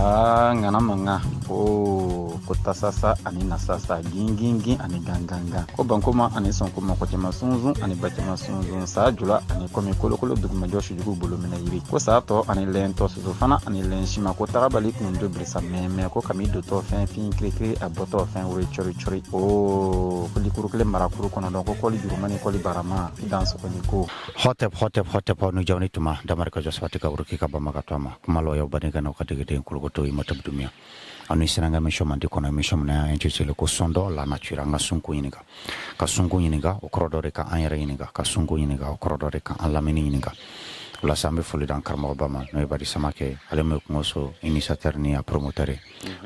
ngana manga o kota sasa ani nasasa gingingi ani ganganga ko bankoma ani sonkoma ko tema sunzu ani batema sunzu sa jula ani komi kolokolo duguma joshi jugu bolo mena yiri ko sa to ani lento so fana ani lenshima ko tarabali kundo brisa meme ko kami do to fin kri aboto fin wuri chori o ko likurukle marakuru kono don ko li jurumani ko li barama dans ko ni ko hotep no jawni tuma damar ko joswati ka uruki ka bama ka tama kumalo yo baniga no katigete kulgoto imatab dumia anu sinanga meshomandi kono meshomna enchele ko sondo la nature nga sunku yiniga ka sunku yiniga o krodore ka anyere yiniga ka sunku yiniga o krodore ka alamini yiniga la sambe foli dan karmo bama no bari samake aleme ko so initiateur ni a promoteur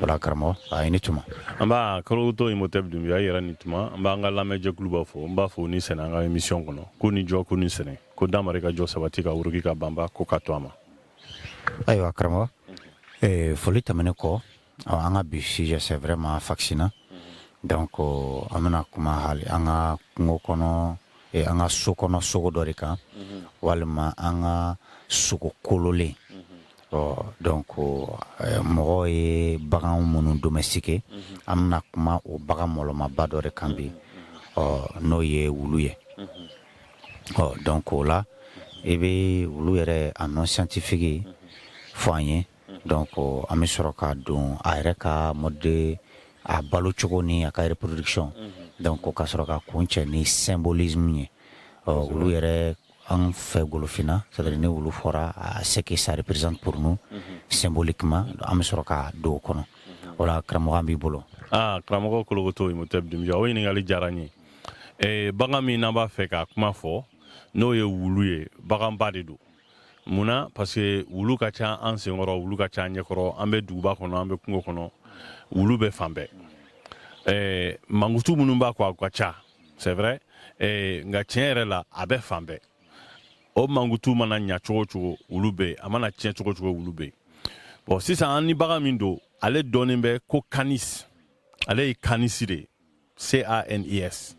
la karmo a inituma amba krodoro imatab dumia yera nituma amba ngala meje kluba fo mba fo ni senanga emission kono ko ni jo ko ni sene ko damare ka jo sabati ka uruki ka bamba ko katwama ayo akramo foli tamane ko anga bisi c'est vraiment vaccinant donc amana kuma hali anga ngokono anga sokono sogo dorika walma anga suko kolole donc mo bagan munu domestique amna kuma o bagan molo ma badore kambi no ye wuluye donc là ebe wulu yere anon scientifique foanye donc ami soroka don aereka mode a balo chogoni aka reproduction donc ka soroka kunche ni symbolisme ni wulu yere en fait golofina c'est-à-dire ne wulu fora ce que ça représente pour nous symboliquement ami soroka do kono wala kramo ambi bolo kramo ko logoto imotab dum jaw ni ngali jarani bagami namba feka kuma fo no ye wulu ye bagamba de do muna parce que wulu ka ca an senkɔrɔ wulu ka ca ɲɛkɔrɔ an bɛ duguba kɔnɔ an bɛ kungo kɔnɔ wulu bɛ fan bɛɛ mankutu minnu b'a kɔ a ka ca c'est vrai nka tiɲɛ yɛrɛ la a bɛ fan bɛɛ o mankutu mana ɲa cogo cogo wulu bɛ a mana tiɲɛ cogo cogo wulu bɛ bon sisan an ni bagan min don ale dɔnnen bɛ ko canis ale ye canisi de CANIS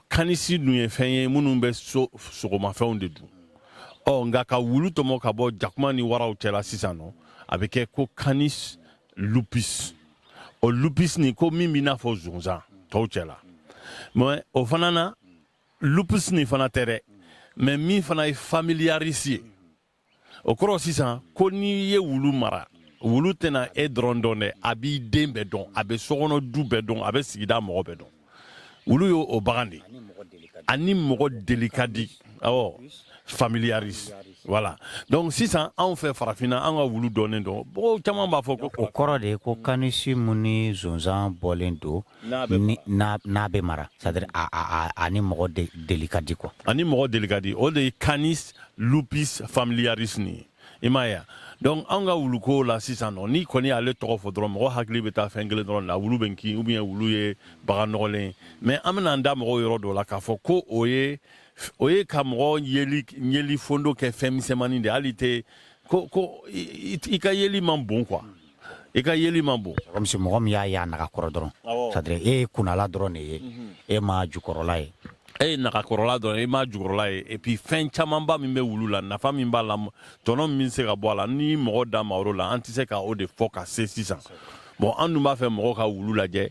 canisi dun ye fɛn ye minnu bɛ sogomafɛnw de dun nga ka wulu tomo ka bɔ jakuma ni waraw cɛla sisan no a bɛ kɛ ko canis lupus o lupus ni ko min b'i n'a fɔ zonzan tɔw cɛla mais o fana na lupus ni fana tɛ dɛ mais min fana ye familiaris ye o kɔrɔ sisan ko n'i ye wulu mara wulu tɛna e dɔrɔn dɔn dɛ a b'i den bɛɛ dɔn a bɛ sokɔnɔ du bɛɛ dɔn a bɛ sigida mɔgɔ bɛɛ dɔn wulu ye o bagan de ani mɔgɔ deli ka di awɔ familiaris voilà donc sisan anw fɛ farafina an ka wulu dɔnnen dɔn mɔgɔw caman b'a fɔ ko o kɔrɔ de ko kanisi muni zonzan bɔlen don n'a bɛ mara c'est-à-dire ani mɔgɔ deli ka di quoi ani mɔgɔ deli ka di o de ye canis lupus familiaris ni i m'a ye donc an ka wuluko la sisan nɔ ni kɔni y'ale tɔgɔ fɔ dɔrɔn mɔgɔ hakili bɛ taa fɛn kelen dɔrɔn la wulu bɛ kin ou bien wulu ye bagan nɔgɔlen mais an bɛna an da mɔgɔw yɔrɔ dɔ la k'a fɔ ko o ye ka mɔgɔ yeli fondo kɛ fɛn misɛnmanin de hali tɛ ko i ka yeli man bon quoi i ka yeli man bon comme si mɔgɔ min y'a naga kɔrɔ dɔrɔn c'est-à-dire e ye kunala dɔrɔn de ye e ma jukɔrɔla ye e ye naga kɔrɔla dɔrɔn e ma jukɔrɔla ye et puis fɛn camanba min bɛ wulu la nafa min b'a la tɔnɔ min se ka bɔ a la ni mɔgɔ da ma o la an tɛ se ka o de fɔ ka se sisan bon an dun b'a fɛ mɔgɔ ka wulu lajɛ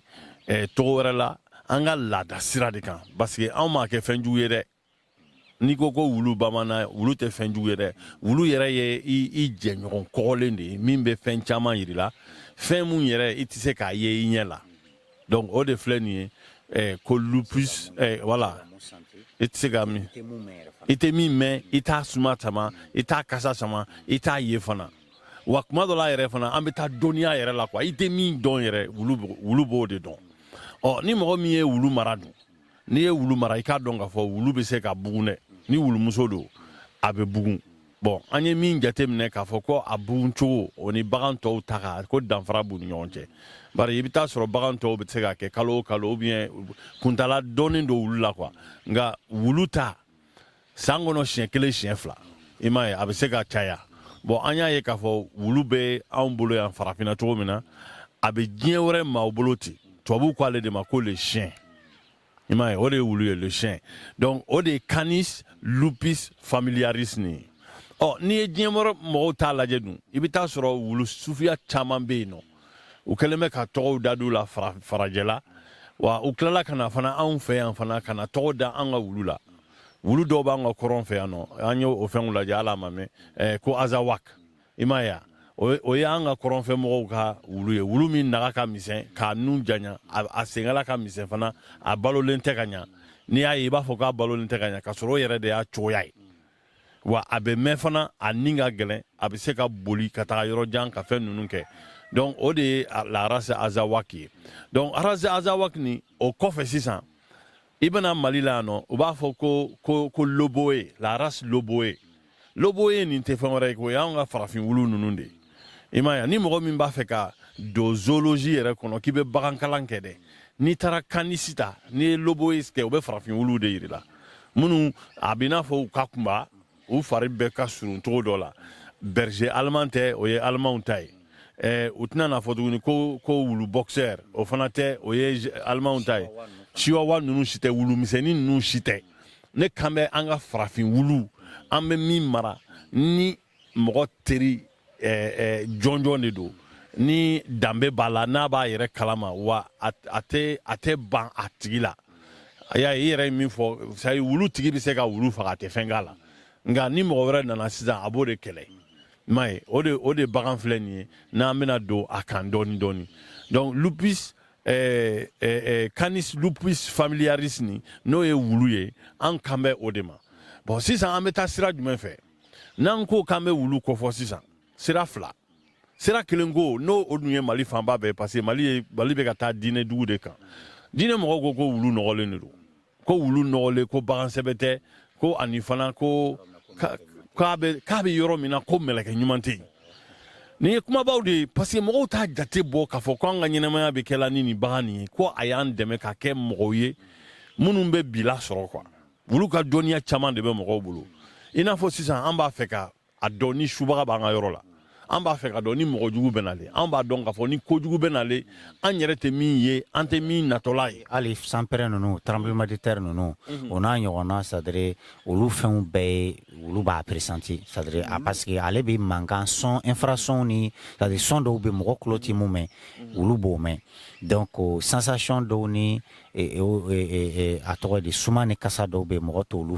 togo wɛrɛ la an ka laada sira de kan parce que anw m'a kɛ fɛn jugu ye dɛ n'i ko wulu bamanan wulu tɛ fɛn jugu ye dɛ wulu yɛrɛ ye i jɛɲɔgɔn kɔgɔlen de ye min bɛ fɛn caman yiri la fɛn mun yɛrɛ i tɛ se k'a ye i ɲɛ la donc o de filɛ nin ye ko lupus voilà i tɛ se ka min i tɛ min mɛn i t'a suma sama i t'a kasa sama i t'a ye fana wa kuma dɔ la yɛrɛ fana an bɛ taa dɔnniya yɛrɛ la quoi i tɛ min dɔn yɛrɛ wulu b'o de dɔn ni mɔgɔ min ye wulu mara dun n'i ye wulu mara i k'a dɔn k'a fɔ wulu bɛ se ka bugun dɛ ni wulumuso don a bɛ bugun bon an ye min jateminɛ k'a fɔ ko a bugun cogo o ni bagan tɔw ta kan ko danfara b'u ni ɲɔgɔn cɛ bari i bɛ taa sɔrɔ bagan tɔw bɛ se ka kɛ kalo o kalo ou bien kuntala dɔɔnin don wulu la quoi nka wulu ta san kɔnɔ siɲɛ kelen siɲɛ fila i m'a ye a bɛ se ka caya bon an y'a ye k'a fɔ wulu bɛ anw bolo yan farafinna cogo min na a bɛ diɲɛ wɛrɛ maaw bolo ten tubabuw ko ale de ma ko le chien i m'a ye o de ye wulu ye le chien donc o de ye canis lupus familiaris ni n'i ye diɲɛ mɔgɔw t'a lajɛ dun i bɛ taa sɔrɔ wulu sufiya caman bɛ yen nɔ u kɛlen bɛ ka tɔgɔw da d'u la farajɛ la wa u tilala ka na fana anw fɛ yan fana ka na tɔgɔ da an ka wulu la wulu dɔw b'an ka kɔrɔn fɛ yan nɔ an y'o fɛnw lajɛ ala ma mɛn ko azawak i m'a ye o ye an ka kɔrɔnfɛ mɔgɔw ka wulu ye wulu min naga ka misɛn k'a nun janya a sengala ka misɛn fana a balolen tɛ ka ɲa n'i y'a ye i b'a fɔ k'a balolen tɛ ka ɲa ka sɔrɔ o yɛrɛ de y'a cogoya ye wa a bɛ mɛn fana a nin ka gɛlɛn a bɛ se ka boli ka taga yɔrɔ jan ka fɛn ninnu kɛ donc o de ye la race azawaki ye donc race azawaki nin o kɔfɛ sisan i bɛna mali la yan nɔ u b'a fɔ ko loboye la race loboye loboye nin tɛ fɛn wɛrɛ ye ko o y'anw ka farafin wulu ninnu de ye i m'a ye ni mɔgɔ min b'a fɛ ka don zoologie yɛrɛ kɔnɔ k'i bɛ bagankalan kɛ dɛ n'i taara kanisi ta n'i ye loboye kɛ u bɛ farafin wuluw de yiri la minnu a bɛ n'a fɔ u ka kunba u fari bɛɛ ka surun cogo dɔ la berger allemand tɛ o ye allemand ta ye u tɛna n'a fɔ tuguni ko wulu boxeur o fana tɛ o ye allemand ta ye chihuahua ninnu si tɛ wulu misɛnnin ninnu si tɛ ne kan bɛ an ka farafin wulu an bɛ min mara ni mɔgɔ teri jɔnjɔn de don ni danbe b'a la n'a b'a yɛrɛ kalama wa a tɛ ban a tigi la a y'a ye i yɛrɛ ye min fɔ c'est à dire wulu tigi bɛ se ka wulu faga a tɛ fɛn k'a la nka ni mɔgɔ wɛrɛ nana sisan a b'o de kɛlɛ i m'a ye o de bagan filɛ nin ye n'an bɛna don a kan dɔɔni dɔɔni donc lupus canis lupus familiaris nin n'o ye wulu ye an kan bɛ o de ma bon sisan an bɛ taa sira jumɛn fɛ n'an ko k'an bɛ wulu kofɔ sisan sira fila sira kelen ko n'o o dun ye mali fanba bɛɛ parce que mali bɛ ka taa diinɛ dugu de kan diinɛ mɔgɔw ko wulu nɔgɔlen de don ko wulu nɔgɔlen ko bagan sɛbɛ tɛ ko ani fana ko k'a bɛ yɔrɔ min na ko mɛlɛkɛ ɲuman tɛ yen nin ye kumabaw de ye parce que mɔgɔw t'a jate bɔ k'a fɔ ko an ka ɲɛnɛmaya bɛ kɛla ni nin bagan nin ye ko a y'an dɛmɛ ka kɛ mɔgɔw ye minnu bɛ bi lasɔrɔ quoi wulu ka dɔnniya caman de bɛ mɔgɔw bolo i n'a fɔ sisan an b'a fɛ ka a dɔn ni subaga b'an ka yɔrɔ la an b'a fɛ ka dɔn ni mɔgɔ jugu bɛ nale an b'a dɔn k'a fɔ ni kojugu bɛ nale an yɛrɛ tɛ min ye an tɛ min natɔla ye hali sanpɛrɛn ninnu tremblement de terre ninnu o n'a ɲɔgɔnna c'est à dire olu fɛnw bɛɛ ye olu b'a presenti c'est à dire parce que ale bɛ mankan son infrason ni c'est à dire son dɔw bɛ mɔgɔ tulo tɛ mun mɛn olu b'o mɛn donc sensation dɔw ni a tɔgɔ de suma ni kasa dɔw bɛ mɔgɔ t'olu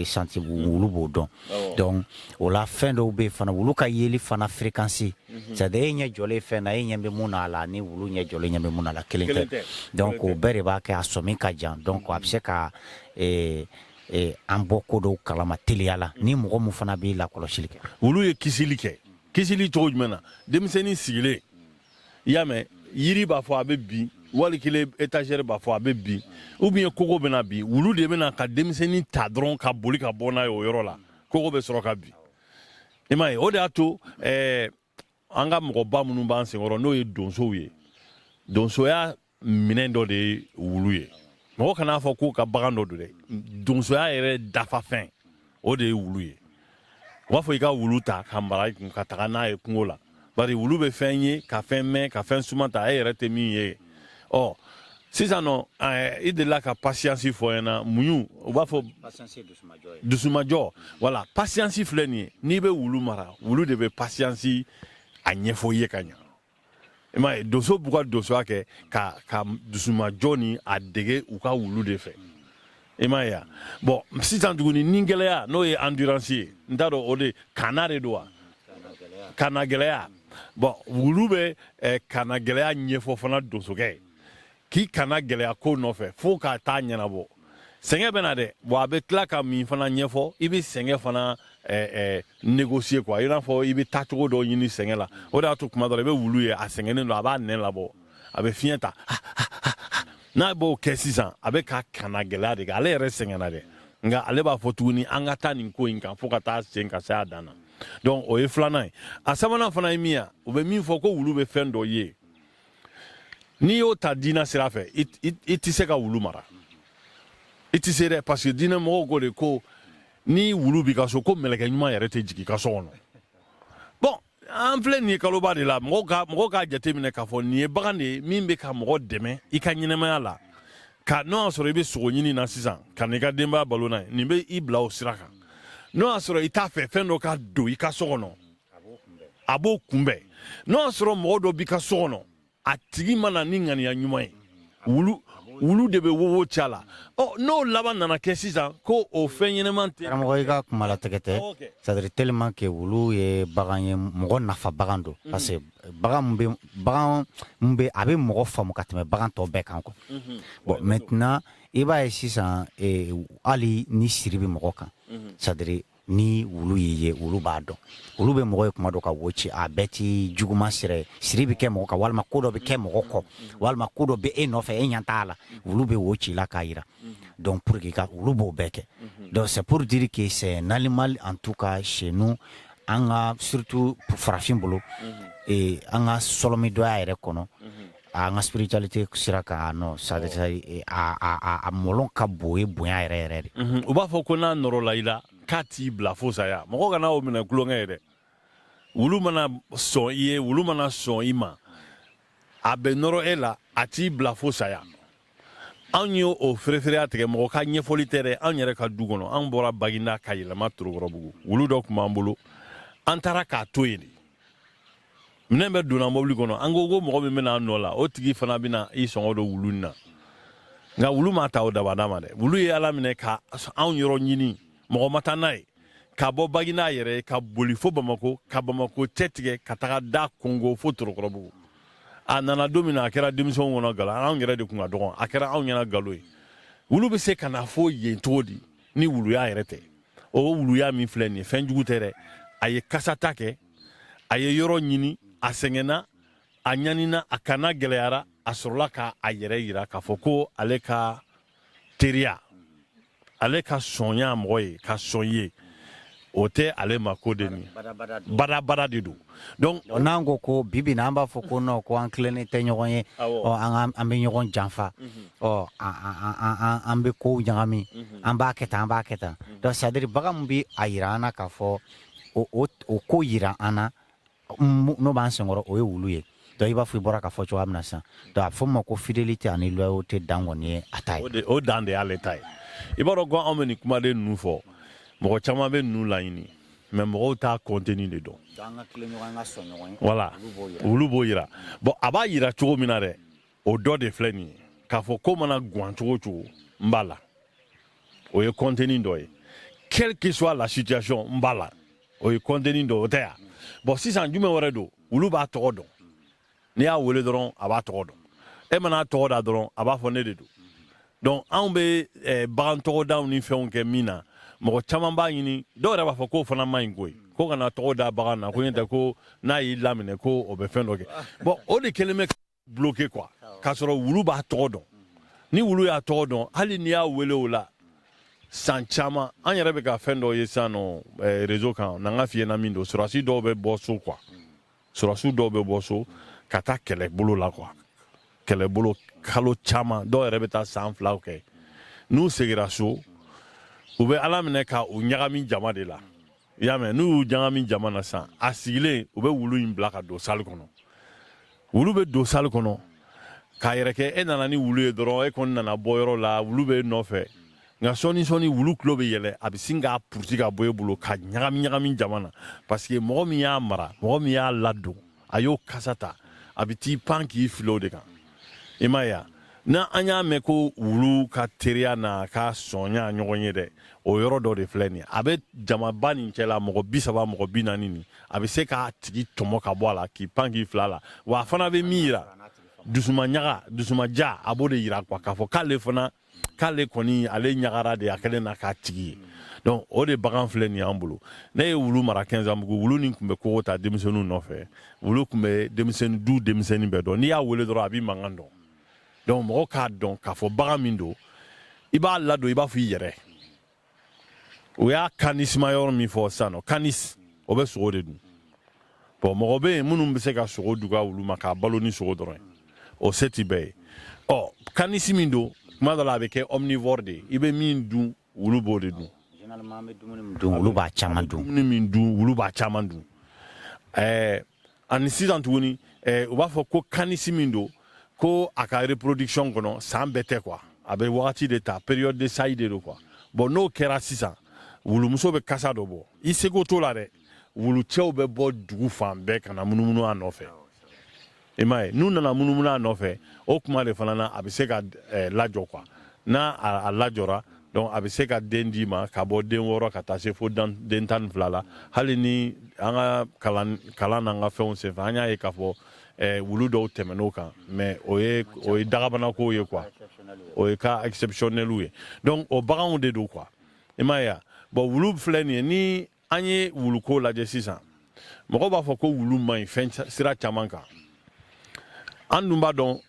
senti olu b'o dɔn donc o la fɛn dɔw bɛ fana olu ka yeli fana fréquence c'est à dire e ɲɛ jɔlen fɛn na e ɲɛ bɛ mun na a la ni wulu ɲɛ jɔlen ɲɛ bɛ mun na a la kelen tɛ donc o bɛɛ de b'a kɛ a sɔmi ka jan donc a bɛ se ka an bɔ ko dɔw kalama teliya la ni mɔgɔ mun fana bɛ lakɔlɔsili kɛ wulu ye kisili kɛ kisili cogo jumɛn na denmisɛnnin sigilen i y'a mɛn yiri b'a fɔ a bɛ bin wali kelen étagère b'a fɔ a bɛ bin ou bien kogo bɛna bin wulu de bɛna ka denmisɛnnin ta dɔrɔn ka boli ka bɔ n'a ye o yɔrɔ la kogo bɛ sɔrɔ ka bin i m'a ye o de y'a to an ka mɔgɔba minnu b'an senkɔrɔ n'o ye donsow ye donsoya minɛn dɔ de ye wulu ye mɔgɔ kan'a fɔ k'u ka bagan dɔ don dɛ donsoya yɛrɛ dafa fɛn o de ye wulu ye u b'a fɔ i ka wulu ta ka mara i kun ka taga n'a ye kungo la bari wulu bɛ fɛn ye ka fɛn mɛn ka fɛn suman ta e yɛrɛ tɛ min ye ɔ sisan nɔ i delila ka patience fɔ ɲɛna muɲu u b'a fɔ dusumajɔ wala patience filɛ nin ye n'i bɛ wulu mara wulu de bɛ patience a ɲɛfɔ i ye ka ɲa i m'a ye donso b'u ka donsoya kɛ ka dusumajɔ ni a dege u ka wulu de fɛ i m'a ye bon sisan tuguni ni gɛlɛya n'o ye endurance ye n t'a dɔn o de kana de don wa kana gɛlɛya bon wulu bɛ kana gɛlɛya ɲɛfɔ fana donsokɛ ye k'i kana gɛlɛya ko nɔfɛ fo k'a taa ɲɛnabɔ sɛgɛn bɛ na dɛ bon a bɛ tila ka min fana ɲɛfɔ i bɛ sɛgɛn fana négocier quoi i n'a fɔ i bɛ taa cogo dɔ ɲini sɛgɛn la o de y'a to kuma dɔ la i bɛ wulu ye a sɛgɛnnen don a b'a nɛn labɔ a bɛ fiɲɛ ta n'a b'o kɛ sisan a bɛ ka kana gɛlɛya de kɛ ale yɛrɛ sɛgɛnna dɛ nka ale b'a fɔ tuguni an ka taa nin ko in kan fo ka taa sen ka se a dan na donc o ye filanan ye a sabanan fana ye min ye u bɛ min fɔ ko wulu bɛ fɛn dɔ ye n'i y'o ta diinɛ sira fɛ i tɛ se ka wulu mara i tɛ se dɛ parce que diinɛ mɔgɔw ko de ko ni wulu b'i ka so ko mɛlɛkɛ ɲuman yɛrɛ tɛ jigin i ka so kɔnɔ bon an filɛ nin ye kaloba de la mɔgɔw k'a jateminɛ k'a fɔ nin ye bagan de ye min bɛ ka mɔgɔ dɛmɛ i ka ɲɛnɛmaya la ka n'o y'a sɔrɔ i bɛ sogo ɲini na sisan ka n'i ka denbaya balo n'a ye nin bɛ i bila o sira kan n'o y'a sɔrɔ i t'a fɛ fɛn dɔ ka don i ka so kɔnɔ a b'o kunbɛn n'o y'a sɔrɔ mɔgɔ dɔ b'i ka so kɔnɔ a tigi mana ni ŋaniya ɲuman ye wulu de bɛ wowo ci a la n'o laban nana kɛ sisan ko o fɛn ɲɛnɛman tɛ. karamɔgɔ i ka kuma latigɛ tɛ c'est à dire tellement que wulu ye bagan ye mɔgɔ nafa bagan don parce que bagan mun bɛ a bɛ mɔgɔ faamu ka tɛmɛ bagan tɔ bɛɛ kan quoi. Bon maintenant i b'a ye sisan hali ni siri bɛ mɔgɔ kan c'est à dire ni wulu y'i ye wulu b'a dɔn wulu bɛ mɔgɔ ye kuma dɔ ka wo ci a bɛɛ ti juguman sira ye siri bɛ kɛ mɔgɔ kan walima ko dɔ bɛ kɛ mɔgɔ kɔ walima ko dɔ bɛ e nɔfɛ e ɲɛ t'a la wulu bɛ wo ci la k'a yira donc pour que wulu b'o bɛɛ kɛ donc c'est pour dire que c'est un animal en tout cas chez nous an ka surtout farafin bolo an ka sɔlɔmidɔya yɛrɛ kɔnɔ an ka spiritualité sira kan non ça a mɔlɔn ka bon ye bonya yɛrɛ yɛrɛ de u b'a fɔ ko n'a nɔrɔ la i la k'a t'i bila fo saya mɔgɔ kana o minɛ kulonkɛ ye dɛ wulu mana sɔn i ye wulu mana sɔn i ma a bɛ nɔrɔ e la a t'i bila fo saya anw ye o ferefereya tigɛ mɔgɔ ka ɲɛfɔli tɛ dɛ anw yɛrɛ ka du kɔnɔ an bɔra Baginda ka yɛlɛma Torokɔrɔbugu wulu dɔ tun b'an bolo an taara k'a to yen de minɛn bɛ donna mobili kɔnɔ an ko mɔgɔ min bɛna an nɔ la o tigi fana bɛna i sɔngɔ don wulu in na nka wulu ma ta o dabada ma dɛ wulu ye Ala minɛ ka anw yɔrɔ ɲini mɔgɔ ma taa n'a ye ka bɔ Baginda yɛrɛ ye ka boli fo Bamako ka Bamako cɛ tigɛ ka taga da Kongo fo Torokɔrɔbugu a nana don min na a kɛra denmisɛnw kɔnɔ nkalon anw yɛrɛ de kun ka dɔgɔn a kɛra anw ɲɛna nkalon ye wulu bɛ se ka na fo yen cogo di ni wuluya yɛrɛ tɛ o wuluya min filɛ nin ye fɛn jugu tɛ dɛ a ye kasata kɛ a ye yɔrɔ ɲini a sɛgɛnna a ɲanina a kana gɛlɛyara a sɔrɔla ka a yɛrɛ yira k'a fɔ ko ale ka teriya ale ka sɔnya mɔgɔ ye ka sɔn ye o tɛ ale ma ko de nin badabada de don donc n'an ko bibi na an b'a fɔ ko non ko an tilennen tɛ ɲɔgɔn ye an bɛ ɲɔgɔn janfa an bɛ kow ɲagami an b'a kɛ tan donc c'est à dire bagan min bɛ a yira an na k'a fɔ o ko yira an na n'o b'an senkɔrɔ o ye wulu ye donc i b'a fɔ i bɔra k'a fɔ cogoya min na sisan donc a fɔ ma ko fidélité ani loyauté dan kɔni ye a ta ye o dan de y'ale ta ye i b'a dɔn ko anw bɛ nin kumaden ninnu fɔ mɔgɔ caman bɛ ninnu laɲini mais mɔgɔw t'a contenu de dɔn voilà wulu b'o yira bon a b'a yira cogo min na dɛ o dɔ de filɛ nin ye k'a fɔ ko mana gan cogo o cogo n b'a la o ye contenu dɔ ye quelle que soit la situation n b'a la o ye contenu dɔ o tɛ yan bon sisan jumɛn wɛrɛ don wulu b'a tɔgɔ dɔn n'i y'a wele dɔrɔn a b'a tɔgɔ dɔn e mana tɔgɔ da dɔrɔn a b'a fɔ ne de don donc anw bɛ bagan tɔgɔdaw ni fɛnw kɛ min na mɔgɔ caman b'a ɲini dɔw yɛrɛ b'a fɔ k'o fana man ɲi koyi ko kana tɔgɔ da bagan na ko ɲɛ tɛ ko n'a y'i laminɛ ko o bɛ fɛn dɔ kɛ bon o de kɛlen bɛ ka bloquer quoi k'a sɔrɔ wulu b'a tɔgɔ dɔn ni wulu y'a tɔgɔ dɔn hali n'i y'a wele o la san caman an yɛrɛ bɛ ka fɛn dɔ ye sisan nɔ réseau kan n'an ka f'i ɲɛna min don surasi dɔw bɛ bɔ so quoi surasiw dɔw bɛ bɔ so ka taa kɛlɛbolo la quoi kɛlɛbolo kalo caman dɔw yɛrɛ bɛ taa san 2 kɛ n'u seginna so u bɛ Ala minɛ ka u ɲagami jama de la i y'a mɛn n'u y'u ɲagami jama na sisan a sigilen u bɛ wulu in bila ka don salle kɔnɔ wulu bɛ don salle kɔnɔ k'a yɛrɛ kɛ e nana ni wulu ye dɔrɔn e kɔni nana bɔ yɔrɔ la wulu bɛ e nɔfɛ nka sɔɔni wulu tulo bɛ yɛlɛ a bɛ sin k'a puruti ka bɔ e bolo ka ɲagami jama na parce que mɔgɔ min y'a mara mɔgɔ min y'a ladon a y'o kasa ta a bɛ t'i pan k'i fili o de kan i m'a ye na an y'a mɛn ko wulu ka teriya n'a ka sɔnya ɲɔgɔn ye dɛ o yɔrɔ dɔ de filɛ nin ye a bɛ jamaba nin cɛla mɔgɔ 30 mɔgɔ 40 nin a bɛ se k'a tigi tɔmɔ ka bɔ a la k'i pan k'i fila la wa a fana bɛ min yira dusumaja a b'o de yira quoi k'a fɔ k'ale kɔni ale ɲagara de a kɛlen na k'a tigi ye donc o de bagan filɛ nin y'an bolo ne ye wulu mara 15 ans bugu wulu nin tun bɛ kogo ta denmisɛnninw nɔfɛ wulu tun bɛ denmisɛnnin bɛɛ dɔn n'i y'a wele dɔrɔn a b'i mankan dɔn donc mɔgɔ k'a dɔn k'a fɔ bagan min don i b'a ladon i b'a fɔ i yɛrɛ o y'a kanisima yɔrɔ min fɔ sisan nɔ kanis o bɛ sogo de dun bon mɔgɔ bɛ yen minnu bɛ se ka sogo dun ka wulu ma k'a balo ni sogo dɔrɔn ye o se tɛ bɛɛ ye kanisi min don kuma dɔ la a bɛ kɛ omnivore de ye i bɛ min dun wulu b'o de dun généralement an bɛ dumuni min dun wulu b'a caman dun dumuni min dun wulu b'a caman dun ani sisan tuguni u b'a fɔ ko kanisi min don ko a ka reproduction kɔnɔ san bɛɛ tɛ quoi a bɛ wagati de ta période de saillie de don quoi bon n'o kɛra sisan wulumuso bɛ kasa dɔ bɔ i seko t'o la dɛ wulucɛw bɛ bɔ dugu fan bɛɛ ka na munumunu a nɔfɛ i m'a ye n'u nana munumunu a nɔfɛ o kuma de fana na a bɛ se ka lajɔ quoi n'a a lajɔra donc a bɛ se ka den d'i ma ka bɔ den 6 ka taa se fo den 12 la hali ni an ka kalan n'an ka fɛnw senfɛ an y'a ye k'a fɔ wulu dɔw tɛmɛn'o kan mais o ye dagabanako ye quoi o ye cas exceptionnel ye donc o baganw de don quoi i m'a ye bon wulu filɛ nin ye ni an ye wuluko lajɛ sisan mɔgɔw b'a fɔ ko wulu man ɲi fɛn sira caman kan an dun b'a dɔn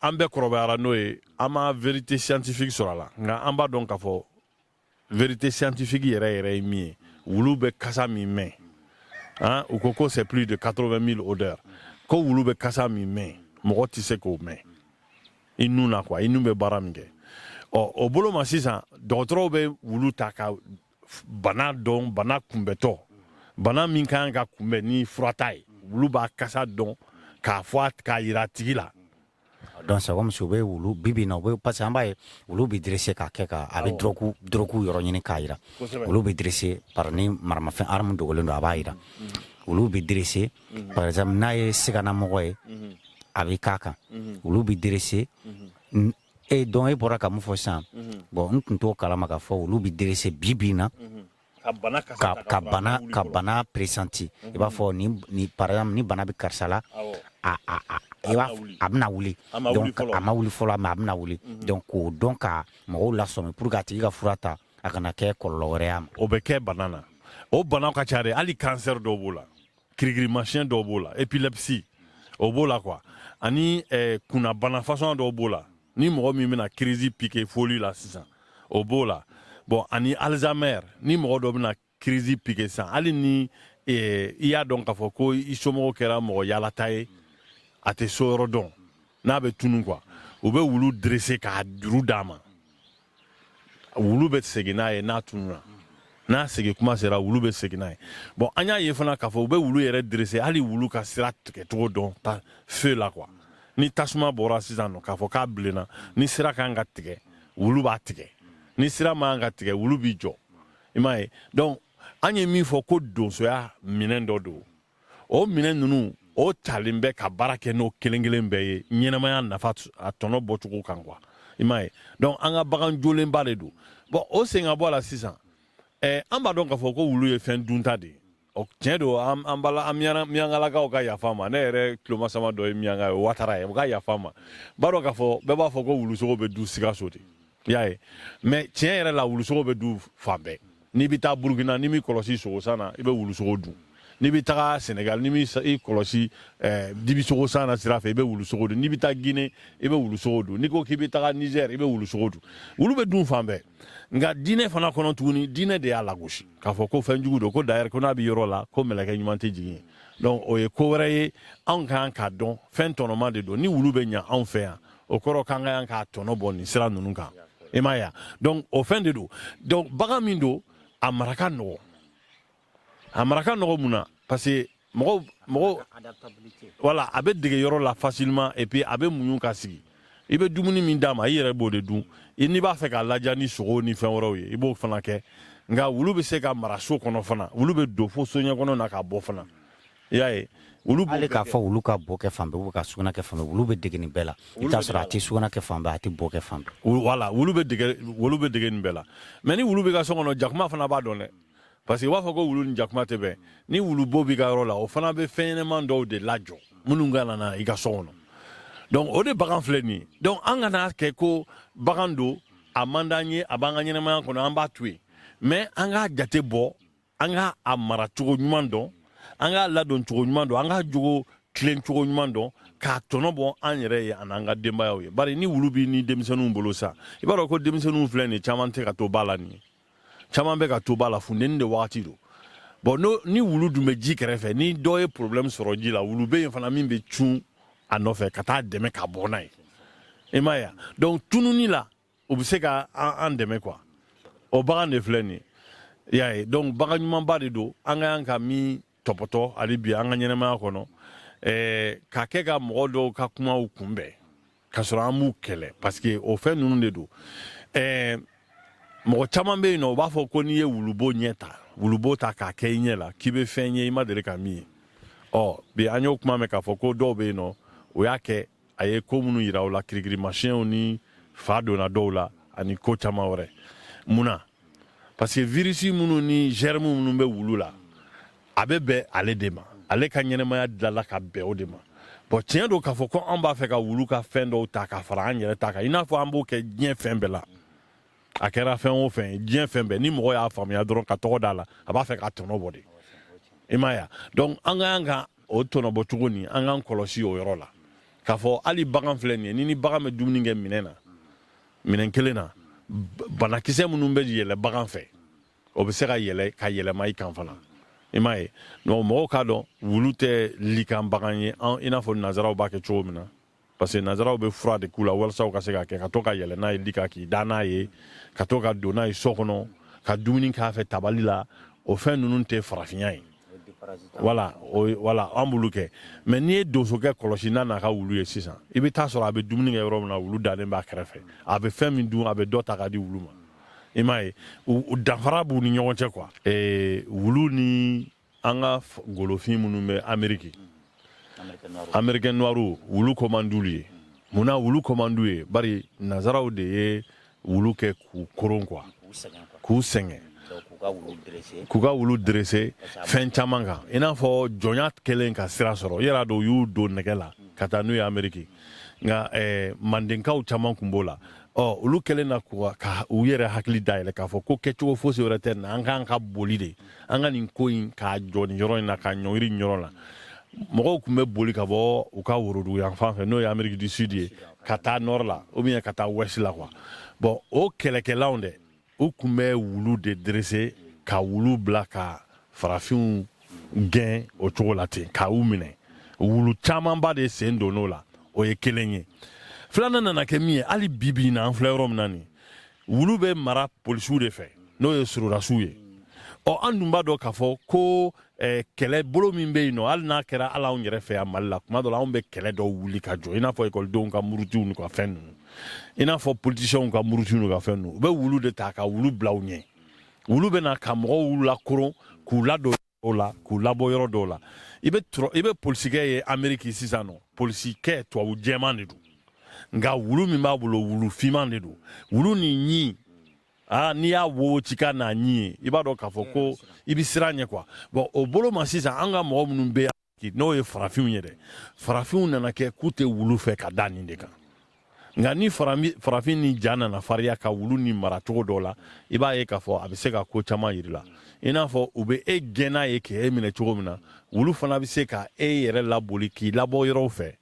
an bɛɛ kɔrɔbayara n'o ye an ma vérité scientifique sɔrɔ a la nka an b'a dɔn k'a fɔ vérité scientifique yɛrɛ ye min ye wulu bɛ kasa min mɛn u ko ko c'est plus de 80 000 odeurs ko wulu bɛ kasa min mɛn mɔgɔ tɛ se k'o mɛn i nun na quoi i nun bɛ baara min kɛ o bolo ma sisan dɔgɔtɔrɔw bɛ wulu ta ka bana dɔn bana kunbɛtɔ bana min ka kan ka kunbɛn ni fura t'a ye wulu b'a kasa dɔn k'a fɔ k'a yira a tigi la donc c'est comme si u bɛ wulu bibi na u bɛ parce que an b'a ye wulu bɛ dressé k'a kɛ ka a bɛ dɔrɔgu yɔrɔ ɲini k'a yira wulu bɛ dressé par ni maramafɛn arme dogolen don a b'a yira wulu bɛ dressé par exemple n'a ye siganamɔgɔ ye a bɛ k'a kan wulu bɛ dressé donc e bɔra ka mun fɔ sisan bon n tun t'o kalama k'a fɔ wulu bɛ dressé bi na ka bana presenti i b'a fɔ ni par exemple ni bana bɛ karisa la a bɛna wuli donc a ma wuli fɔlɔ mais a bɛna wuli donc k'o dɔn ka mɔgɔw lasɔmi pour que a tigi ka fura ta a kana kɛ kɔlɔlɔ wɛrɛ y'a ma o bɛ kɛ bana na o banaw ka ca dɛ hali cancer dɔw b'o la kirikirimasiyɛn dɔw b'o la épilepsie o b'o la quoi ani kunnabana façon dɔw b'o la ni mɔgɔ min bɛna crise piqué folie la sisan o b'o la bon ani Alzheimer ni mɔgɔ dɔ bɛna crise piqué sisan hali ni i y'a dɔn k'a fɔ ko i somɔgɔw kɛra mɔgɔ yaalata ye a tɛ so yɔrɔ dɔn n'a bɛ tunu quoi u bɛ wulu dressé k'a juru d'a ma wulu bɛ segin n'a ye n'a tununa n'a segin kuma sera wulu bɛ segin n'a ye bon an y'a ye fana k'a fɔ u bɛ wulu yɛrɛ dressé hali wulu ka sira tigɛcogo dɔn ta feu la quoi ni tasuma bɔra sisan nɔ k'a fɔ k'a bilenna ni sira kan ka tigɛ wulu b'a tigɛ ni sira man ka tigɛ wulu b'i jɔ i m'a ye donc an ye min fɔ ko donsoya minɛn dɔ don o minɛn ninnu o talen bɛ ka baara kɛ n'o kelen kelen bɛɛ ye ɲɛnamaya nafa a tɔnɔ bɔcogo kan quoi i m'a ye donc an ka bagan jolenba de don bon o sen ka bɔ a la sisan an b'a dɔn k'a fɔ ko wulu ye fɛn dunta de ye tiɲɛ don an miyangalakaw ka yafa ma ne yɛrɛ tulomasama dɔ ye miyanga ye Watara ye o ka yafa ma b'a dɔn k'a fɔ bɛɛ b'a fɔ ko wulusogo bɛ du Sikaso de i y'a ye mais tiɲɛ yɛrɛ la wulusogo bɛ du fan bɛɛ n'i bɛ taa Burukina n'i m'i kɔlɔsi sogosan na i bɛ wulusogo dun n'i bɛ taga Sénégal n'i m'i kɔlɔsi dibisogo san na sira fɛ i bɛ wulusogo dun n'i bɛ taa Guinée i bɛ wulusogo dun n'i ko k'i bɛ taga Niger i bɛ wulusogo dun wulu bɛ dun fan bɛɛ nka diinɛ fana kɔnɔ tuguni diinɛ de y'a lagosi k'a fɔ ko fɛn jugu don ko d'ailleurs ko n'a bɛ yɔrɔ la ko mɛlɛkɛ ɲuman tɛ jigin yen donc o ye ko wɛrɛ ye anw ka kan k'a dɔn fɛn tɔnɔma de don ni wulu bɛ ɲɛ anw fɛ yan o kɔrɔ k'an ka kan k'a tɔnɔ bɔ nin sira ninnu kan i m'a ye wa donc o fɛn de don donc bagan min don a mara ka nɔgɔ mun na parce que mɔgɔ voilà a bɛ dege yɔrɔ la facilement et puis a bɛ muɲu ka sigi i bɛ dumuni min d'a ma i yɛrɛ b'o de dun n'i b'a fɛ k'a ladiya ni sogo ni fɛn wɛrɛw ye i b'o fana kɛ nka wulu bɛ se ka mara so kɔnɔ fana wulu bɛ don fo so ɲɛkɔnɔ na ka bɔ fana i y'a ye hali k'a fɔ wulu ka bɔ kɛ fan bɛɛ ou ka sugunɛ kɛ fan bɛɛ wulu bɛ dege nin bɛɛ la i bɛ t'a sɔrɔ a tɛ sugunɛ kɛ fan bɛɛ a tɛ bɔ kɛ fan bɛɛ voilà wulu bɛ dege nin bɛɛ la mais ni wulu bɛ ka so kɔnɔ jakuma fana b'a dɔn dɛ parce que u b'a fɔ ko wulu ni jakuma tɛ bɛn ni wulubo b'i ka yɔrɔ la o fana bɛ fɛn ɲɛnɛman dɔw de lajɔ minnu ka na i ka so kɔnɔ donc o de bagan filɛ nin ye donc an kana kɛ ko bagan don a man d'an ye a b'an ka ɲɛnɛmaya kɔnɔ an b'a to yen mais an k'a jate bɔ an k'a a mara cogo ɲuman dɔn an k'a ladon cogo ɲuman dɔn an k'a jogo tilen cogo ɲuman dɔn k'a tɔnɔ bɔ an yɛrɛ ye ani an ka denbayaw ye bari ni wulu b'i ni denmisɛnninw bolo sa i b'a dɔn ko denmisɛnninw filɛ nin ye caman tɛ ka to ba la nin ye caman bɛ ka to ba la funteni de wagati don bon ni wulu dun bɛ ji kɛrɛfɛ ni dɔ ye problème sɔrɔ ji la wulu bɛ yen fana min bɛ cun a nɔfɛ ka taa dɛmɛ ka bɔ n'a ye i m'a ye wa donc tununi la u bɛ se ka an dɛmɛ quoi o bagan de filɛ nin ye i y'a ye donc bagan ɲumanba de don an ka yan ka min tɔpɔtɔ hali bi an ka ɲɛnɛmaya kɔnɔ ka kɛ ka mɔgɔ dɔw ka kumaw kunbɛn ka sɔrɔ an b'u kɛlɛ parce que o fɛn ninnu de don mɔgɔ caman bɛ yen nɔ u b'a fɔ ko n'i ye wulubo ɲɛ ta wulubo ta k'a kɛ i ɲɛ la k'i bɛ fɛn ye i ma deli ka min ye bi an y'o kuma mɛn k'a fɔ ko dɔw bɛ yen nɔ o y'a kɛ a ye ko minnu yira u la kirikirimasiyɛnw ni fa donna dɔw la ani ko caman wɛrɛ munna parce que virisi minnu ni germe minnu bɛ wulu la a bɛ bɛn ale de ma ale ka ɲɛnɛmaya dilanna ka bɛn o de ma bon tiɲɛ don k'a fɔ ko an b'a fɛ ka wulu ka fɛn dɔw ta ka fara an yɛrɛ ta kan i n'a fɔ an b'o kɛ diɲɛ fɛn bɛɛ la a kɛra fɛn o fɛn ye diɲɛ fɛn bɛɛ ni mɔgɔ y'a faamuya dɔrɔn ka tɔgɔ d'a la a b'a fɛ ka tɔnɔ bɔ de i m'a ye donc an k'an ka o tɔnɔ bɔ cogo ni an k'an kɔlɔsi o yɔrɔ la k'a fɔ hali bagan filɛ nin ye ni bagan bɛ dumuni kɛ minɛn na minɛn kelen na banakisɛ minnu bɛ yɛlɛ bagan fɛ o bɛ se ka yɛlɛma i kan fana i m'a ye donc mɔgɔw k'a dɔn wulu tɛ likan bagan ye i n'a fɔ nanzaraw b'a kɛ cogo min na parce que nanzaraw bɛ fura de k'u la walasa u ka se ka kɛ ka to ka yɛlɛ n'a ye lika k'i da n'a ye ka to ka don n'a ye so kɔnɔ ka dumuni k'a fɛ tabali la o fɛn ninnu tɛ farafinya ye voilà an b'olu kɛ mais n'i ye donsokɛ kɔlɔsi n'a ka wulu ye sisan i bɛ taa sɔrɔ a bɛ dumuni kɛ yɔrɔ min na wulu dalen b'a kɛrɛfɛ a bɛ fɛn min dun a bɛ dɔ ta ka di wulu ma i m'a ye danfara b'u ni ɲɔgɔn cɛ quoi wulu ni an ka golofin minnu bɛ Amérique Américain noirs wulu komandulu ye munna wulu komandulu ye bari nanzaraw de ye wulu kɛ k'u koron quoi k'u sɛgɛn k'u ka wulu dressé fɛn caman kan i n'a fɔ jɔnya kɛlen ka sira sɔrɔ yɛrɛ dɔw y'u don nɛgɛ la ka taa n'u ye Amérique nka mandenkaw caman kun b'o la olu kɛlen na ka u yɛrɛ hakili dayɛlɛ k'a fɔ ko kɛcogo fosi wɛrɛ tɛ na an k'an ka boli de an ka nin ko in k'a jɔ nin yɔrɔ in na k'a ɲɔgiri nin yɔrɔ la mɔgɔw tun bɛ boli ka bɔ u ka worodugu yan fan fɛ n'o ye Amérique du Sud ye ka taa nord la ou bien ka taa ouest la quoi bon o kɛlɛkɛlaw dɛ u tun bɛ wulu de dressé ka wulu bila ka farafinw gɛn o cogo la ten ka u minɛ wulu camanba de sen donn'o la o ye kelen ye filanan nana kɛ min ye hali bibi in na an filɛ yɔrɔ min na nin wulu bɛ mara polisiw de fɛ n'o ye sororasiw ye an dun b'a dɔn k'a fɔ ko kɛlɛ bolo min bɛ yen nɔ hali n'a kɛra hali anw yɛrɛ fɛ yan Mali la tuma dɔ la anw bɛ kɛlɛ dɔw wuli ka jɔ i n'a fɔ ekɔlidenw ka murutiw n'u ka fɛn ninnu i n'a fɔ politisiyɛnw ka murutiw n'u ka fɛn ninnu u bɛ wulu de ta ka wulu bila u ɲɛ wulu bɛ na ka mɔgɔw lakoron k'u ladon o la k'u labɔ yɔrɔ dɔw la i bɛ polisikɛ ye Amérique sisan nɔ polisikɛ tubabu jɛman de don nka wulu min b'a bolo wulu finman de don wulu ni ɲi n'i y'a wo ci ka n'a ɲi ye i b'a dɔn k'a fɔ ko i bɛ siran ɲɛ quoi bon o bolo ma sisan an ka mɔgɔ minnu bɛ yan n'o ye farafinw ye dɛ farafinw nana kɛ k'u tɛ wulu fɛ ka da nin de kan nka ni farafin ni ja nana farinya ka wulu ni mara cogo dɔw la i b'a ye k'a fɔ a bɛ se ka ko caman yir'i la i n'a fɔ u bɛ e gɛn n'a ye k'e minɛ cogo min na wulu fana bɛ se ka e yɛrɛ laboli k'i labɔ yɔrɔw fɛ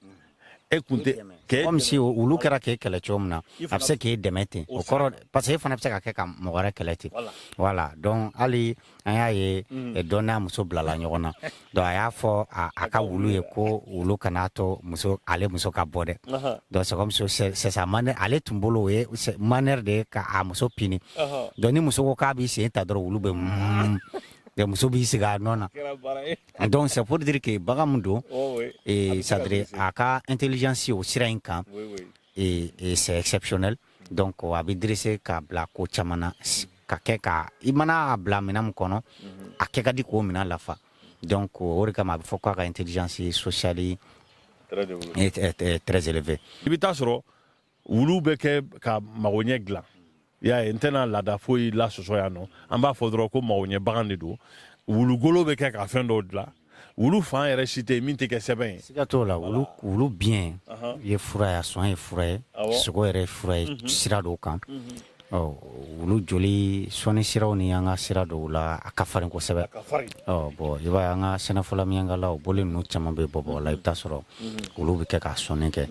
e kun tɛ comme si wulu kɛra k'e kɛlɛ cogo min na a bɛ se k'e dɛmɛ ten o kɔrɔ parce que e fana bɛ se ka kɛ ka mɔgɔ wɛrɛ kɛlɛ ten voilà donc hali an y'a ye dɔ n'a muso bilala ɲɔgɔn na donc a y'a fɔ a ka wulu ye ko wulu kana to ale muso ka bɔ dɛ donc c'est comme c'est sa manière ale tun bolo o ye manière de k'a muso pini donc ni muso ko k'a b'i sen ta dɔrɔn wulu bɛ muso b'i sigi a nɔ na donc c'est pour dire que bagan min don c'est-à-dire a ka intelligence o sira in kan et c'est exceptionnel donc a bɛ dressé ka bila ko caman na ka kɛ ka i mana a bila minɛn min kɔnɔ a kɛ ka di k'o minɛn lafa donc o de kama a bɛ fɔ k'a ka intelligence sociale est très élevée i bɛ taa sɔrɔ wulu bɛ kɛ ka magoɲɛ dilan i y'a ye n tɛna laada foyi lasɔsɔ yan nɔ an b'a fɔ dɔrɔn ko magoɲɛ bagan de don wulugolo bɛ kɛ ka fɛn dɔw dilan wulu fan yɛrɛ si tɛ yen min tɛ kɛ sɛbɛn ye siga t'o la wulu biɲɛ ye fura ye a sɔn ye fura ye sogo yɛrɛ ye fura ye sira dɔw kan wulu joli sɔnni siraw ni an ka sira dɔw la a ka farin kosɛbɛ bon i b'a ye an ka sɛnɛfɔla miyankala o bɔlen ninnu caman bɛ bɔ la i bɛ taa sɔrɔ wulu bɛ kɛ k'a sɔnni kɛ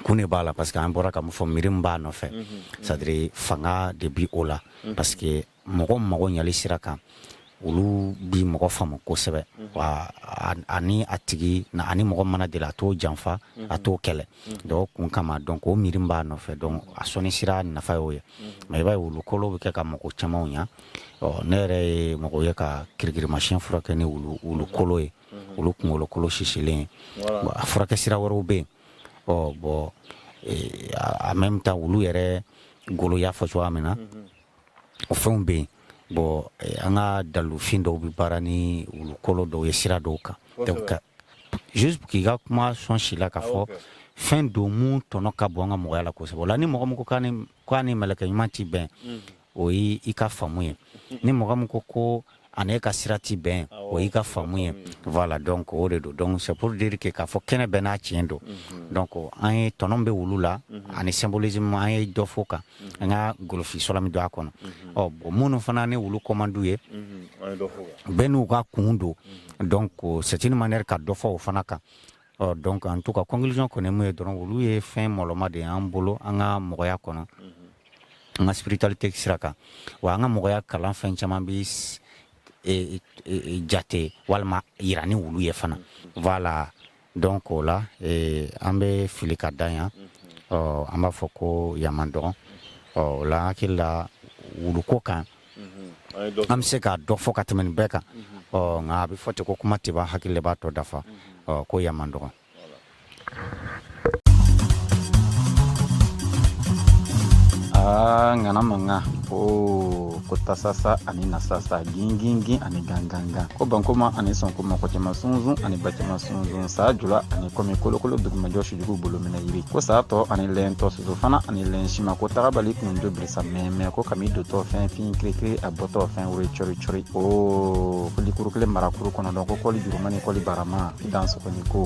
kun de b'a la parce que an bɔra ka mun fɔ miiri min b'a nɔfɛ c'est-à-dire fanga de bi o la parce que mɔgɔ mago ɲali sira kan olu bi mɔgɔ faamu kosɛbɛ wa ani a tigi ani mɔgɔ mana deli a t'o janfa a t'o kɛlɛ donc kun kama donc o miiri b'a nɔfɛ donc a sɔnni sira nafa y'o ye mais i b'a ye wulukolo bɛ kɛ ka mɔgɔ camanw ɲa ne yɛrɛ ye mɔgɔ ye ka kirikirimasiyɛn furakɛ ni wulukolo ye wulu kunkolokolo sisilen a furakɛ sira wɛrɛw bɛ yen bon en même temps wulu yɛrɛ golo y'a fɔ cogoya min na o fɛnw bɛ yen bon an ka dalufin dɔw bɛ baara ni wulu kolo dɔw ye sira dɔw kan donc juste k'i ka kuma sɔn si la k'a fɔ fɛn don mun tɔnɔ ka bon an ka mɔgɔya la kosɛbɛ o la ni mɔgɔ min ko k'a ni mɛlɛkɛ ɲuman ti bɛn o ye i ka faamu ye ni mɔgɔ min ko ani e ka sira ti bɛn o y'i ka faamu ye voilà donc o de don donc c'est pour dire que k'a fɔ kɛnɛ bɛɛ n'a tiɲɛ don donc an ye tɔnɔ bɛ wulu la ani symbolisme an ye dɔ fɔ kan an ka golofisɔla min don a kɔnɔ bon minnu fana ni wulu kɔmandu ye bɛɛ n'u ka kun don donc c'est une manière ka dɔ fɔ o fana kan donc en tout cas conclusion kɔni mun ye dɔrɔn wulu ye fɛn mɔlɔma de y'an bolo an ka mɔgɔya kɔnɔ an ka spiritualité sira kan wa an ka mɔgɔya kalan fɛn caman bi jate walima yira ni wulu ye fana voilà donc o la an bɛ fili ka da yan an b'a fɔ ko yaman dɔrɔn o la hakili la wuluko kan an bɛ se ka dɔ fɔ ka tɛmɛ nin bɛɛ kan nka a bɛ fɔ ten ko kuma tɛ ban hakili de b'a tɔ dafa ko yaman dɔrɔn. Ngana manga ko tasasa ani nasasa gingingin ani ganganga ko bankoma ani sonkoma ko tema sunzun ani batema sunzun sa jula ani komi kolokolo duguma joshi jugu bolo mina yiri ko sa to ani lento suzu fana ani lenshima ko tarabali kun do brisa meme ko kami do to fin krikri aboto fin wuri chori o ko likuru kle marakuru kono don ko koli jurumani koli barama dans ko ni ko